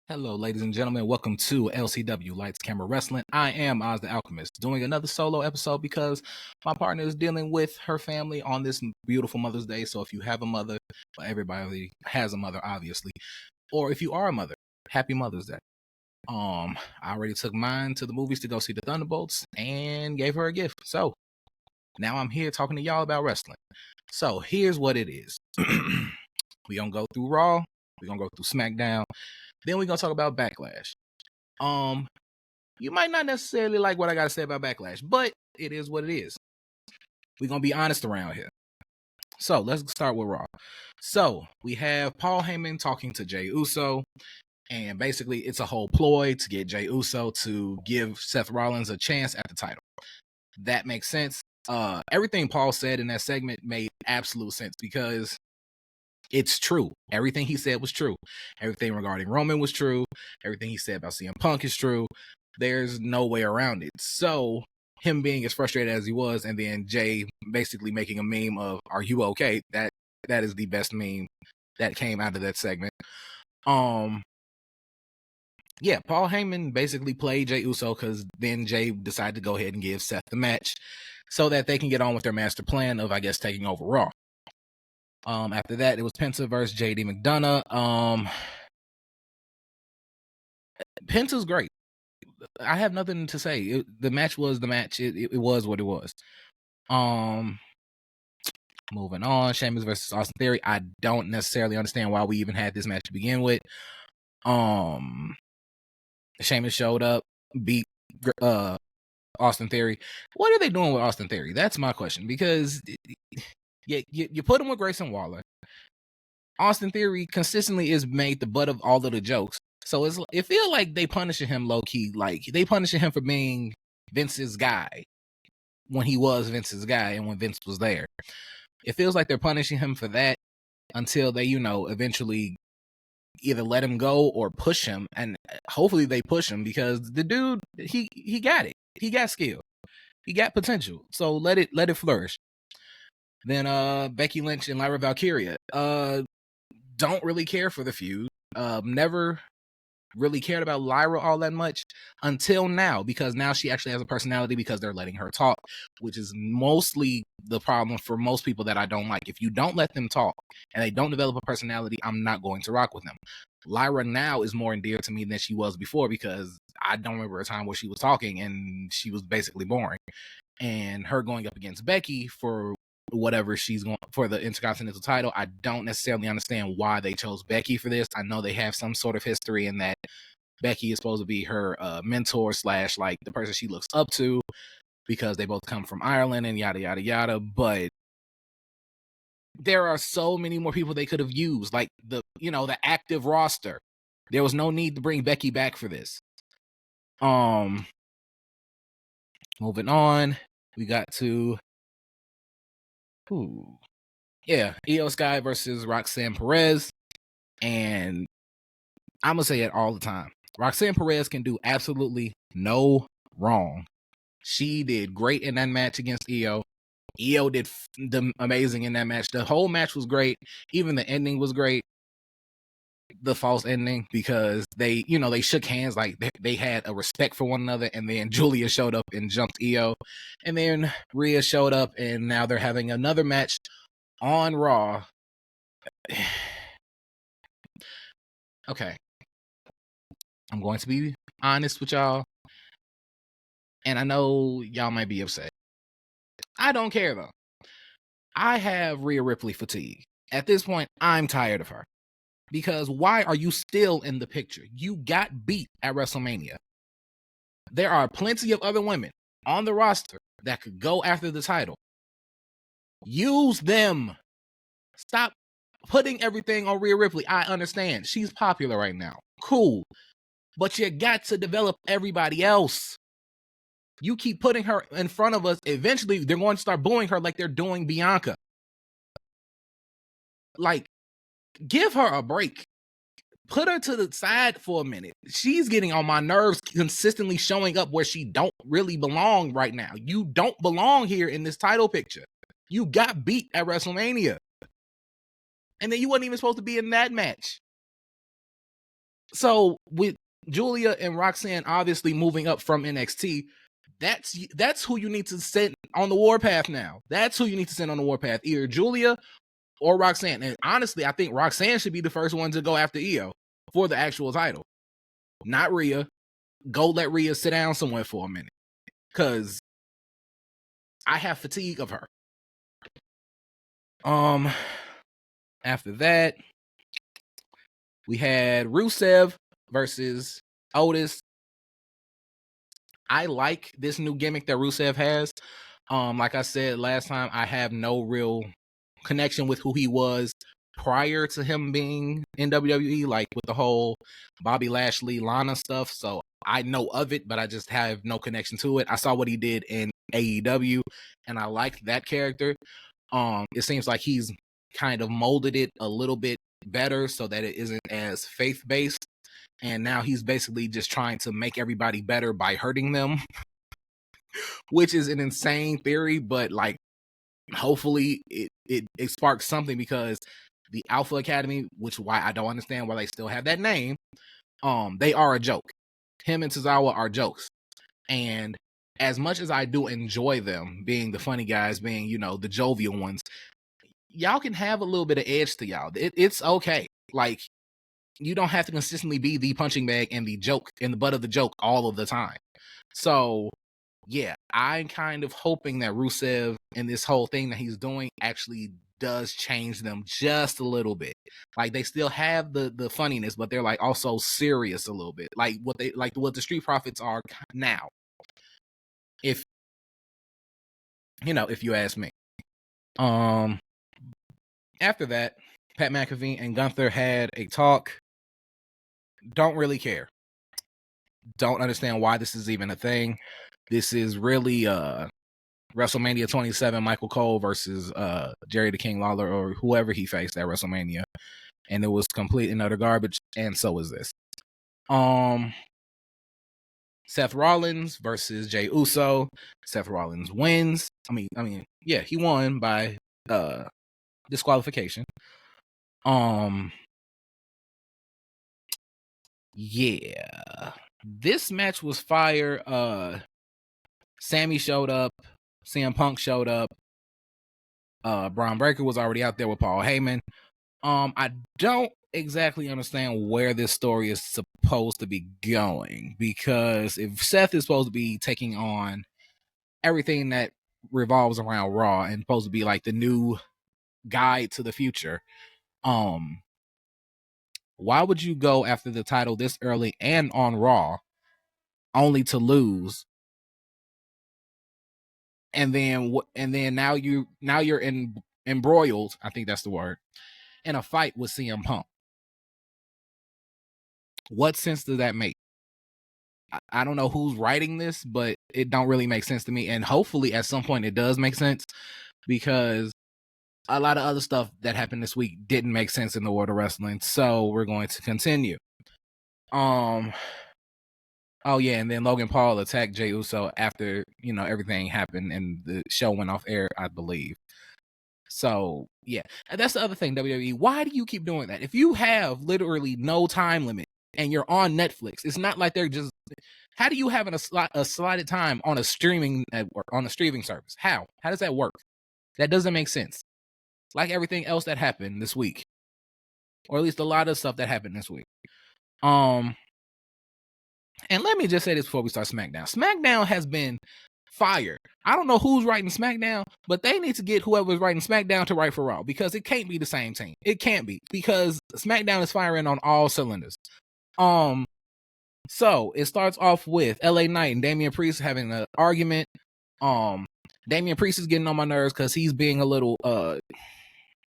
Hello, ladies and gentlemen. Welcome to LCW Lights Camera Wrestling. I am Oz the Alchemist, doing another solo episode because my partner is dealing with her family on this beautiful Mother's Day. So if you have a mother, well, everybody has a mother, obviously, or if you are a mother, happy Mother's Day. I already took mine to the movies to go see the Thunderbolts and gave her a gift. So now I'm here talking to y'all about wrestling. So here's what it is. We're gonna go through Raw, we're gonna go through SmackDown. Then we're gonna talk about Backlash. You might not necessarily like what I gotta say about Backlash, but it is what it is. We're gonna be honest around here. So let's start with Raw. So we have Paul Heyman talking to Jey Uso, and basically it's a whole ploy to get Jey Uso to give Seth Rollins a chance at the title. That makes sense. Everything Paul said in that segment made absolute sense because it's true. Everything he said was true. Everything regarding Roman was true. Everything he said about CM Punk is true. There's no way around it. So him being as frustrated as he was, and then Jay basically making a meme of "Are you okay?" That is the best meme that came out of that segment. Yeah, Paul Heyman basically played Jey Uso because then Jay decided to go ahead and give Seth the match so that they can get on with their master plan of, I guess, taking over Raw. After that, it was Penta versus JD McDonough. Penta's great. I have nothing to say. The match was the match. It was what it was. Moving on, Sheamus versus Austin Theory. I don't necessarily understand why we even had this match to begin with. Sheamus showed up, beat Austin Theory. What are they doing with Austin Theory? That's my question, because you put him with Grayson Waller. Austin Theory consistently is made the butt of all of the jokes. So it feels like they punishing him low key. Like they punishing him for being Vince's guy when he was Vince's guy and when Vince was there. It feels like they're punishing him for that until they, eventually either let him go or push him. And hopefully they push him because the dude, he got it. He got skill. He got potential. So let it flourish. Then Becky Lynch and Lyra Valkyria. Don't really care for the feud. Never really cared about Lyra all that much until now, because now she actually has a personality because they're letting her talk, which is mostly the problem for most people that I don't like. If you don't let them talk and they don't develop a personality, I'm not going to rock with them. Lyra now is more endeared to me than she was before because I don't remember a time where she was talking and she was basically boring. And her going up against Becky for whatever she's going for the Intercontinental title, I don't necessarily understand why they chose Becky for this. I know they have some sort of history in that Becky is supposed to be her mentor / like the person she looks up to because they both come from Ireland and yada yada yada. But there are so many more people they could have used, like the active roster. There was no need to bring Becky back for this. Moving on, we got to Io Sky versus Roxanne Perez. And I'm going to say it all the time. Roxanne Perez can do absolutely no wrong. She did great in that match against Io. Io did amazing in that match. The whole match was great. Even the ending was great. The false ending, because they shook hands, like they had a respect for one another, and then Julia showed up and jumped Io, and then Rhea showed up, and now they're having another match on Raw. Okay, I'm going to be honest with y'all, and I know y'all might be upset. I don't care though. I have Rhea Ripley fatigue. At this point, I'm tired of her. Because why are you still in the picture? You got beat at WrestleMania. There are plenty of other women on the roster that could go after the title. Use them. Stop putting everything on Rhea Ripley. I understand. She's popular right now. Cool. But you got to develop everybody else. You keep putting her in front of us. Eventually, they're going to start booing her like they're doing Bianca. Like, give her a break. Put her to the side for a minute. She's getting on my nerves, consistently showing up where she don't really belong right now. You don't belong here in this title picture. You got beat at WrestleMania. And then you weren't even supposed to be in that match. So with Julia and Roxanne obviously moving up from NXT, that's who you need to send on the warpath now. That's who you need to send on the warpath, either Julia or Roxanne. And honestly, I think Roxanne should be the first one to go after Io for the actual title, not Rhea. Go let Rhea sit down somewhere for a minute, because I have fatigue of her. After that, we had Rusev versus Otis. I like this new gimmick that Rusev has. Like I said last time, I have no real connection with who he was prior to him being in WWE, like with the whole Bobby Lashley, Lana stuff. So I know of it, but I just have no connection to it. I saw what he did in AEW, and I liked that character. It seems like he's kind of molded it a little bit better so that it isn't as faith-based. And now he's basically just trying to make everybody better by hurting them, which is an insane theory, but like hopefully it sparks something, because the Alpha Academy, which why I don't understand why they still have that name, they are a joke. Him and Tozawa are jokes. And as much as I do enjoy them being the funny guys, being, you know, the jovial ones, y'all can have a little bit of edge to y'all. It's okay. Like, you don't have to consistently be the punching bag and the joke and the butt of the joke all of the time. So yeah, I'm kind of hoping that Rusev and this whole thing that he's doing actually does change them just a little bit. Like, they still have the funniness, but they're like also serious a little bit, like what the Street Profits are now. If you ask me. After that, Pat McAfee and Gunther had a talk. Don't really care. Don't understand why this is even a thing. This is really WrestleMania 27, Michael Cole versus Jerry the King Lawler, or whoever he faced at WrestleMania. And it was complete and utter garbage, and so is this. Seth Rollins versus Jey Uso. Seth Rollins wins. I mean, yeah, he won by disqualification. Yeah. This match was fire. Sammy showed up. CM Punk showed up. Braun Breaker was already out there with Paul Heyman. I don't exactly understand where this story is supposed to be going, because if Seth is supposed to be taking on everything that revolves around Raw and supposed to be like the new guide to the future, why would you go after the title this early and on Raw only to lose? And then now you're embroiled, I think that's the word, in a fight with CM Punk. What sense does that make? I don't know who's writing this, but it don't really make sense to me. And hopefully at some point it does make sense, because a lot of other stuff that happened this week didn't make sense in the world of wrestling. So we're going to continue. Oh yeah, and then Logan Paul attacked Jey Uso after, everything happened and the show went off air, I believe. So yeah, and that's the other thing, WWE. Why do you keep doing that? If you have literally no time limit and you're on Netflix, it's not like they're just. How do you have a slotted time on a streaming network, on a streaming service? How does that work? That doesn't make sense. Like everything else that happened this week, or at least a lot of stuff that happened this week. And let me just say this before we start SmackDown. SmackDown has been fire. I don't know who's writing SmackDown, but they need to get whoever's writing SmackDown to write for Raw, because it can't be the same team. It can't be, because SmackDown is firing on all cylinders. So it starts off with LA Knight and Damian Priest having an argument. Damian Priest is getting on my nerves because he's being a little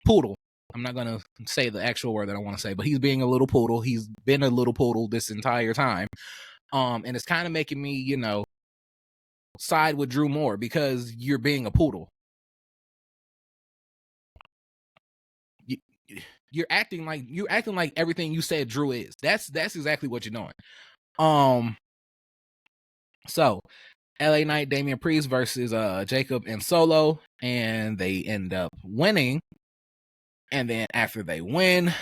poodle. I'm not gonna say the actual word that I want to say, but he's being a little poodle. He's been a little poodle this entire time. And it's kind of making me, side with Drew more, because you're being a poodle. You're acting like everything you said Drew is. That's exactly what you're doing. So LA Knight, Damian Priest versus Jacob and Solo, and they end up winning. And then after they win,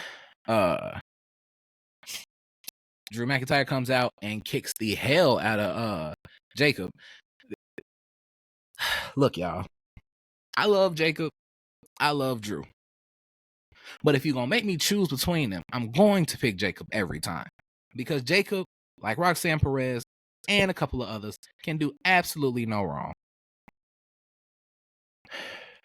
Drew McIntyre comes out and kicks the hell out of Jacob. Look, y'all, I love Jacob. I love Drew. But if you're going to make me choose between them, I'm going to pick Jacob every time. Because Jacob, like Roxanne Perez and a couple of others, can do absolutely no wrong.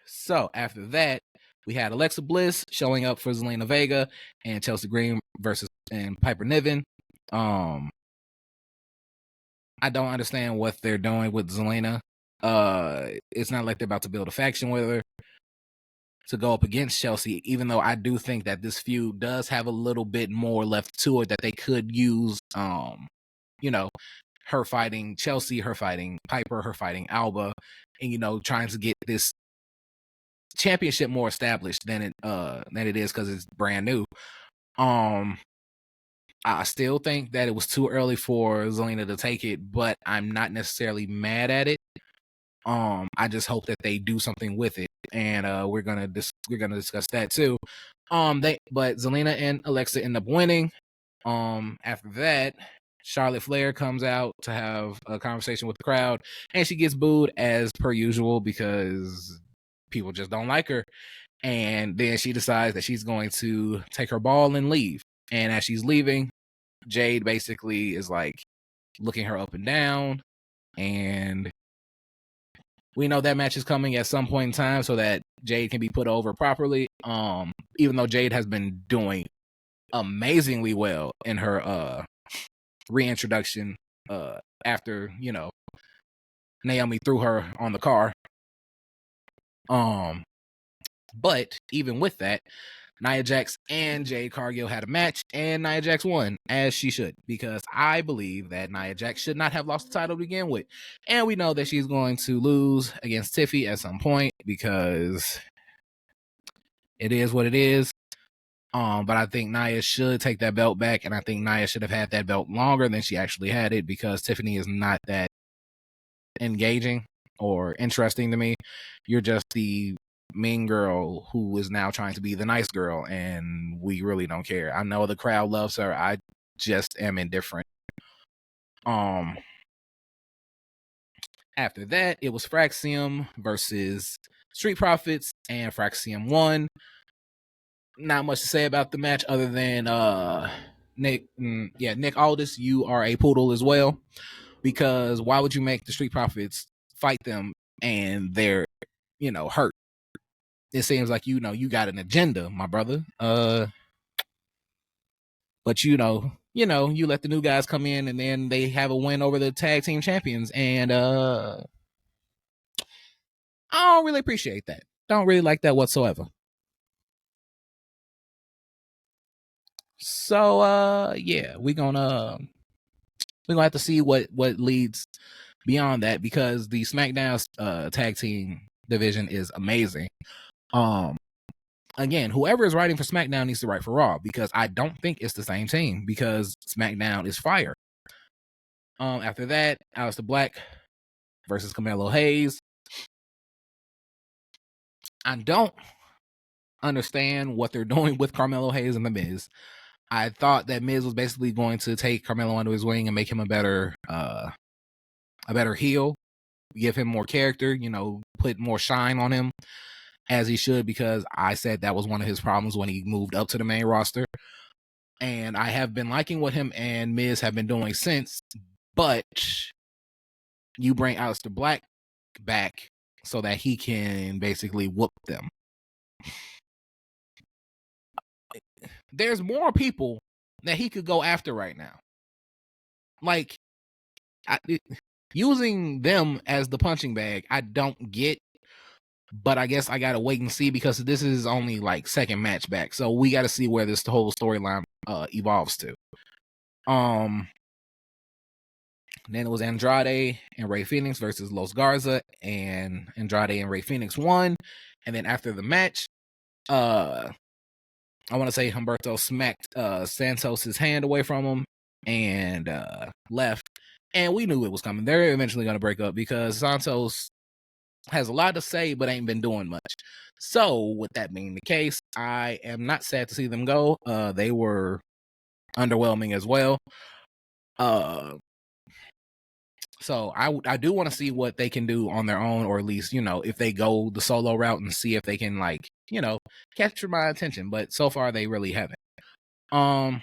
So after that, we had Alexa Bliss showing up for Zelina Vega and Chelsea Green versus and Piper Niven. I don't understand what they're doing with Zelina. It's not like they're about to build a faction with her to go up against Chelsea, even though I do think that this feud does have a little bit more left to it that they could use. You know, her fighting Chelsea, her fighting Piper, her fighting Alba, and trying to get this championship more established than it is because it's brand new. I still think that it was too early for Zelina to take it, but I'm not necessarily mad at it. I just hope that they do something with it, and we're gonna discuss that too. But Zelina and Alexa end up winning. After that, Charlotte Flair comes out to have a conversation with the crowd, and she gets booed as per usual because people just don't like her. And then she decides that she's going to take her ball and leave. And as she's leaving, Jade basically is like looking her up and down, and we know that match is coming at some point in time so that Jade can be put over properly. Even though Jade has been doing amazingly well in her reintroduction after Naomi threw her on the car. But even with that, Nia Jax and Jade Cargill had a match, and Nia Jax won, as she should, because I believe that Nia Jax should not have lost the title to begin with. And we know that she's going to lose against Tiffy at some point, because it is what it is. But I think Nia should take that belt back, and I think Nia should have had that belt longer than she actually had it, because Tiffany is not that engaging or interesting to me. You're just the mean girl who is now trying to be the nice girl, and we really don't care. I know the crowd loves her. I just am indifferent. After that, it was Fraxium versus Street Profits, and Fraxium won. Not much to say about the match other than Nick Aldis, you are a poodle as well, because why would you make the Street Profits fight them and they're hurt? It seems like you got an agenda, my brother. But you let the new guys come in and then they have a win over the tag team champions, and I don't really appreciate that. Don't really like that whatsoever. So yeah, we're gonna have to see what leads beyond that, because the SmackDown tag team division is amazing. Again, whoever is writing for SmackDown needs to write for Raw, because I don't think it's the same team, because SmackDown is fire. After that, Aleister Black versus Carmelo Hayes. I don't understand what they're doing with Carmelo Hayes and The Miz. I thought that Miz was basically going to take Carmelo under his wing and make him a better heel, give him more character, put more shine on him, as he should, because I said that was one of his problems when he moved up to the main roster. And I have been liking what him and Miz have been doing since, but you bring Aleister Black back so that he can basically whoop them. There's more people that he could go after right now. Like, using them as the punching bag, I don't get. But I guess I gotta wait and see, because this is only like second match back, so we gotta see where this whole storyline evolves to. Then it was Andrade and Rey Fenix versus Los Garza, and Andrade and Rey Fenix won. And then after the match, I want to say Humberto smacked Santos's hand away from him and left. And we knew it was coming. They're eventually going to break up, because Santos has a lot to say but ain't been doing much. So with that being the case, I am not sad to see them go. They were underwhelming as well. So I do want to see what they can do on their own, or at least, if they go the solo route and see if they can, like, capture my attention. But so far they really haven't. And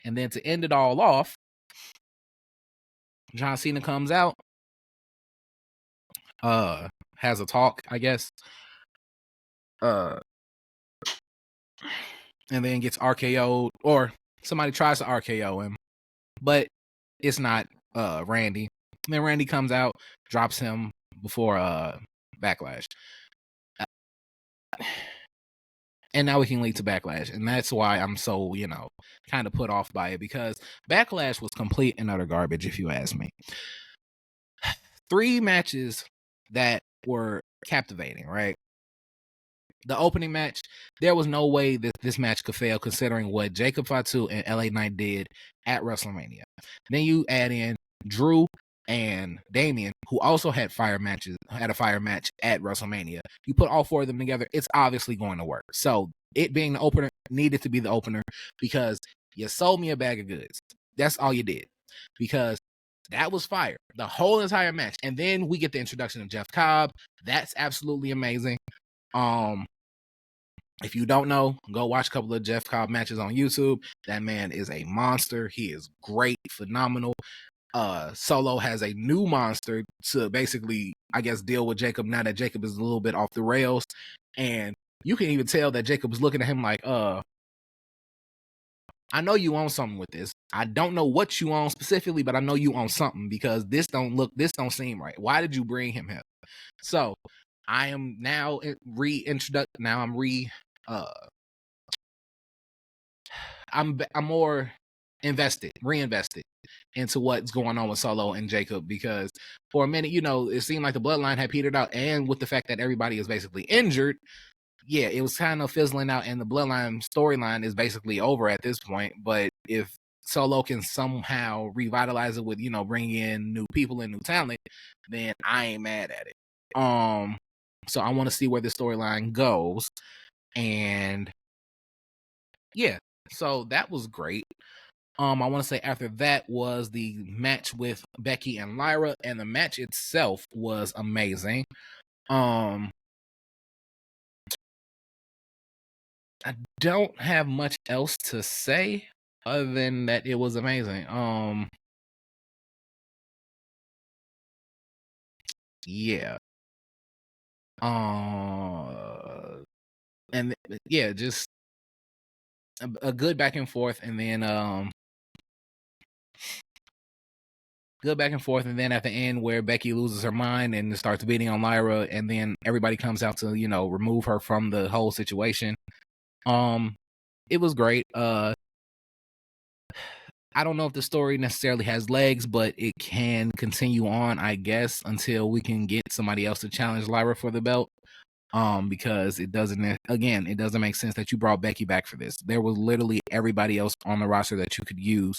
then to end it all off, John Cena comes out, has a talk, I guess, and then gets RKO'd, or somebody tries to RKO him, but it's not Randy. And then Randy comes out, drops him before Backlash. And now we can lead to Backlash. And that's why I'm so, kind of put off by it, because Backlash was complete and utter garbage, if you ask me. 3 matches that were captivating, right? The opening match, there was no way that this match could fail, considering what Jacob Fatu and LA Knight did at WrestleMania. Then you add in Drew and Damian, who also had a fire match at WrestleMania. You put all 4 of them together, it's obviously going to work. So it being the opener needed to be the opener, because you sold me a bag of goods. That's all you did, because that was fire, the whole entire match. And then we get the introduction of Jeff Cobb. That's absolutely amazing. If you don't know, go watch a couple of Jeff Cobb matches on YouTube. That man is a monster. He is great, phenomenal. Solo has a new monster to basically, I guess, deal with Jacob now that Jacob is a little bit off the rails. And you can even tell that Jacob is looking at him like, I know you own something with this. I don't know what you own specifically, but I know you own something, because this don't seem right. Why did you bring him here? So I am now I'm more reinvested into what's going on with Solo and Jacob, because for a minute, it seemed like the bloodline had petered out, and with the fact that everybody is basically injured, yeah, it was kind of fizzling out, and the bloodline storyline is basically over at this point. But if Solo can somehow revitalize it with, bringing in new people and new talent, then I ain't mad at it. So I want to see where the storyline goes, and yeah, so that was great. I want to say after that was the match with Becky and Lyra, and the match itself was amazing. I don't have much else to say other than that it was amazing. Yeah. And yeah, just a good back and forth, and then good back and forth, and then at the end where Becky loses her mind and starts beating on Lyra, and then everybody comes out to, remove her from the whole situation. It was great. I don't know if the story necessarily has legs, but it can continue on, I guess, until we can get somebody else to challenge Lyra for the belt. Because it doesn't make sense that you brought Becky back for this. There was literally everybody else on the roster that you could use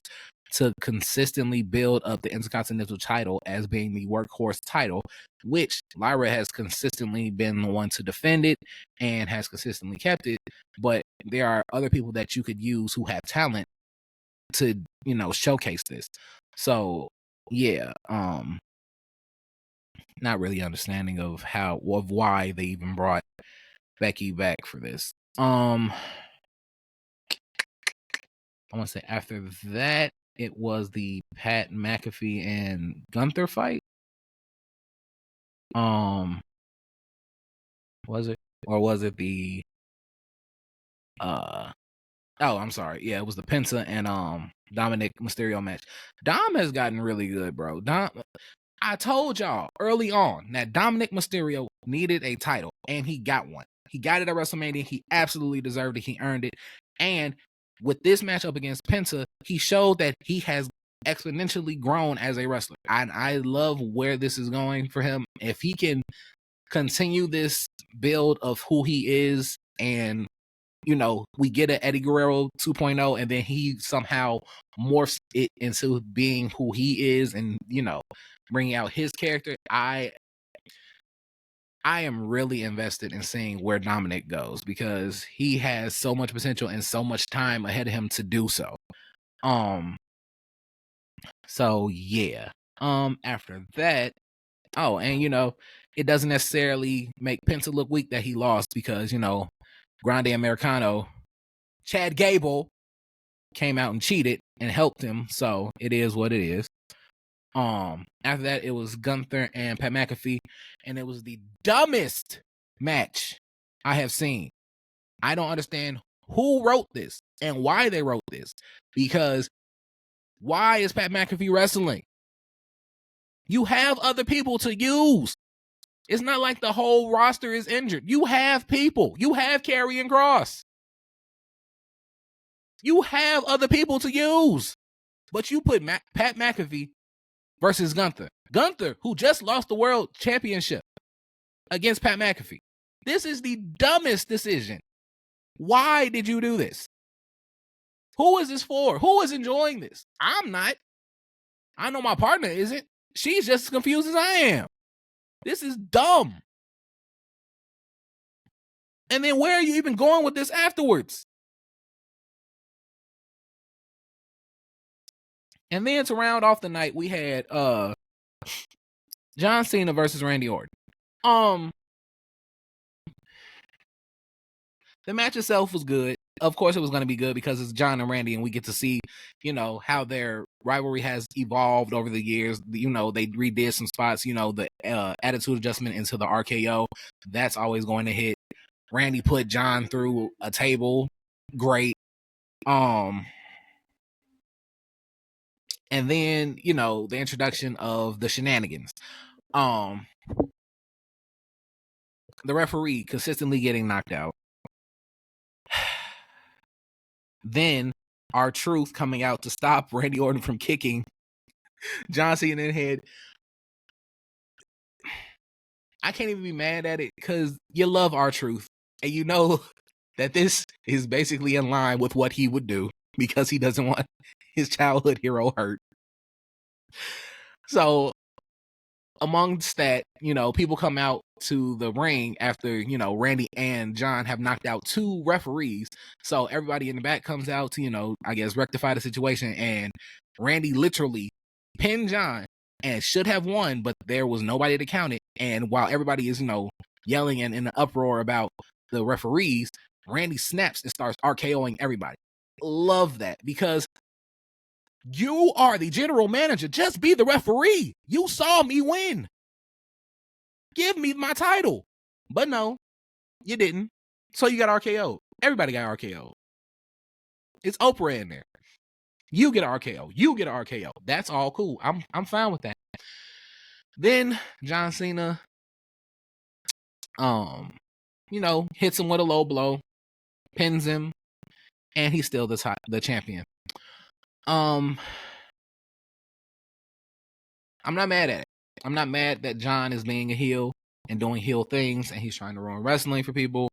to consistently build up the Intercontinental title as being the workhorse title, which Lyra has consistently been the one to defend it and has consistently kept it. But there are other people that you could use who have talent to, showcase this. So yeah, not really understanding of why they even brought Becky back for this. I want to say after that, it was the Pat McAfee and Gunther fight. Was it? Or was it the I'm sorry. Yeah, it was the Penta and Dominic Mysterio match. Dom has gotten really good, bro. I told y'all early on that Dominic Mysterio needed a title, and he got one. He got it at WrestleMania. He absolutely deserved it. He earned it. And with this matchup against Penta, he showed that he has exponentially grown as a wrestler. I love where this is going for him. If he can continue this build of who he is, and we get an Eddie Guerrero 2.0, and then he somehow morphs it into being who he is, and bringing out his character. I am really invested in seeing where Dominic goes, because he has so much potential and so much time ahead of him to do so. So yeah. After that, and it doesn't necessarily make Penta look weak that he lost because Grande Americano, Chad Gable came out and cheated and helped him. So it is what it is. After that, it was Gunther and Pat McAfee, and it was the dumbest match I have seen. I don't understand who wrote this and why they wrote this. Because why is Pat McAfee wrestling? You have other people to use. It's not like the whole roster is injured. You have people. You have Karrion Kross. You have other people to use. But you put Pat McAfee versus Gunther. Gunther, who just lost the world championship against Pat McAfee. This is the dumbest decision. Why did you do this? Who is this for? Who is enjoying this? I'm not. I know my partner isn't. She's just as confused as I am. This is dumb. And then where are you even going with this afterwards? And then to round off the night, we had John Cena versus Randy Orton. The match itself was good. Of course, it was going to be good because it's John and Randy, and we get to see, how their rivalry has evolved over the years. They redid some spots, the attitude adjustment into the RKO. That's always going to hit. Randy put John through a table. Great. And then, the introduction of the shenanigans. The referee consistently getting knocked out. Then R-Truth coming out to stop Randy Orton from kicking John Cena in the head. I can't even be mad at it because you love R-Truth. And you know that this is basically in line with what he would do because he doesn't want his childhood hero hurt. So amongst that, people come out to the ring after, Randy and John have knocked out 2 referees. So everybody in the back comes out to, I guess, rectify the situation. And Randy literally pinned John and should have won, but there was nobody to count it. And while everybody is, yelling and in an uproar about the referees, Randy snaps and starts RKOing everybody. Love that because you are the general manager. Just be the referee. You saw me win. Give me my title. But no, you didn't. So you got RKO. Everybody got RKO. It's Oprah in there. You get RKO. You get RKO. That's all cool. I'm fine with that. Then John Cena, hits him with a low blow, pins him, and he's still the champion. I'm not mad at it. I'm not mad that John is being a heel and doing heel things, and he's trying to ruin wrestling for people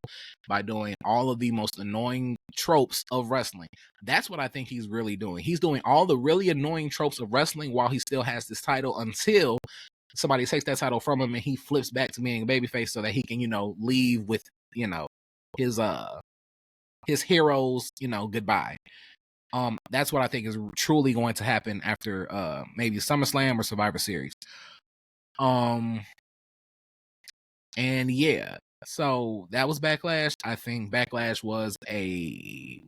by doing all of the most annoying tropes of wrestling. That's what I think he's really doing. He's doing all the really annoying tropes of wrestling while he still has this title until somebody takes that title from him and he flips back to being a babyface so that he can, leave with, his heroes, goodbye. That's what I think is truly going to happen after maybe SummerSlam or Survivor Series. And yeah, so that was Backlash. I think Backlash was a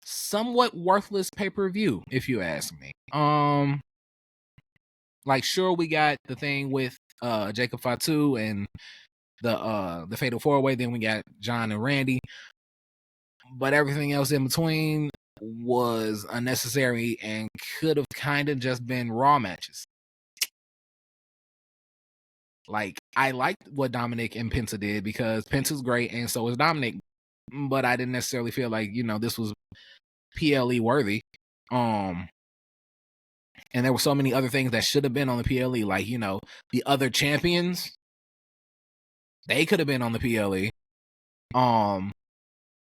somewhat worthless pay-per-view, if you ask me. Sure, we got the thing with Jacob Fatu and the Fatal 4-Way, then we got John and Randy. But everything else in between was unnecessary and could have kind of just been Raw matches. I liked what Dominic and Penta did because Penta's great and so is Dominic. But I didn't necessarily feel like, this was PLE worthy. And there were so many other things that should have been on the PLE. The other champions, they could have been on the PLE.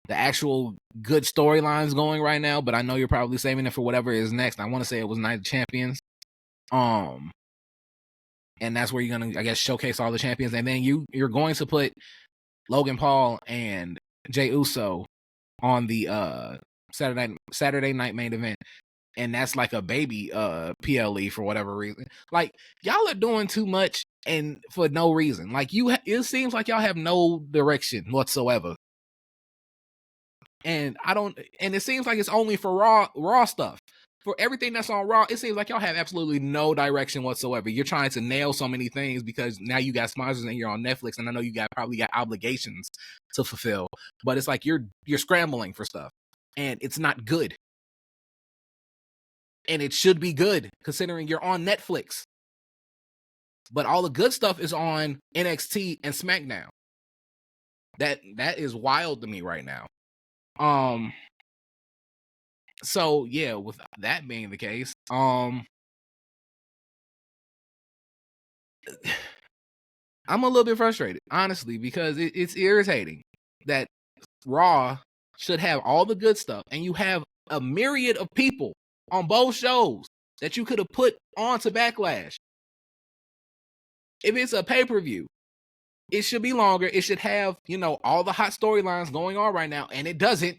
The actual good storylines going right now, but I know you're probably saving it for whatever is next. I want to say it was Night of Champions. And that's where you're going to, I guess, showcase all the champions. And then you're going to put Logan Paul and Jey Uso on the Saturday night main event, and that's like a baby PLE for whatever reason. Like, y'all are doing too much and for no reason. Like, it seems like y'all have no direction whatsoever. And it seems like it's only for raw stuff. For everything that's on Raw, it seems like y'all have absolutely no direction whatsoever. You're trying to nail so many things because now you got sponsors and you're on Netflix, and I know you probably got obligations to fulfill. But it's like you're scrambling for stuff, and it's not good. And it should be good considering you're on Netflix. But all the good stuff is on NXT and SmackDown. That is wild to me right now. So yeah, with that being the case, I'm a little bit frustrated, honestly, because it's irritating that Raw should have all the good stuff, and you have a myriad of people on both shows that you could have put onto Backlash. If it's a pay-per-view, it should be longer. It should have, all the hot storylines going on right now, and it doesn't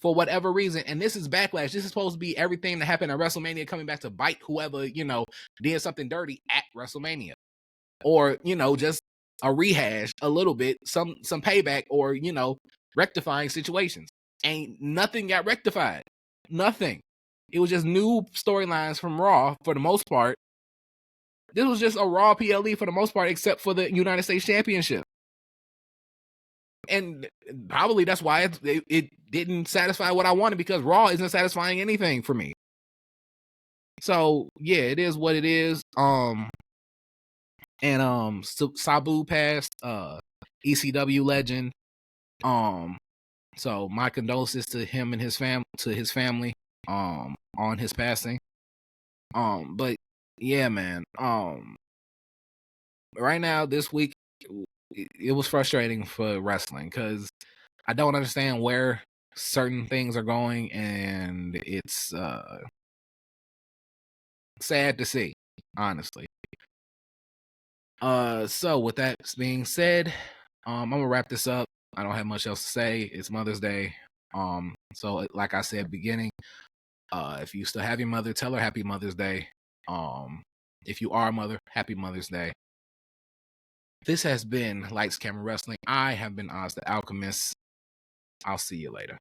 for whatever reason. And this is Backlash. This is supposed to be everything that happened at WrestleMania coming back to bite whoever, did something dirty at WrestleMania. Or, just a rehash a little bit, some payback, or, rectifying situations. And nothing got rectified. Nothing. It was just new storylines from Raw for the most part. This was just a Raw PLE for the most part, except for the United States Championship. And probably that's why it didn't satisfy what I wanted, because Raw isn't satisfying anything for me. So yeah, it is what it is. Sabu passed, ECW legend. So my condolences to him and his family, on his passing. But yeah, man. Right now, this week, it was frustrating for wrestling because I don't understand where certain things are going, and it's sad to see, honestly. So with that being said, I'm gonna wrap this up. I don't have much else to say. It's Mother's Day. So like I said, beginning, if you still have your mother, tell her Happy Mother's Day. If you are a mother, Happy Mother's Day. This has been Lights Camera Wrestling. I have been Oz the Alchemist. I'll see you later.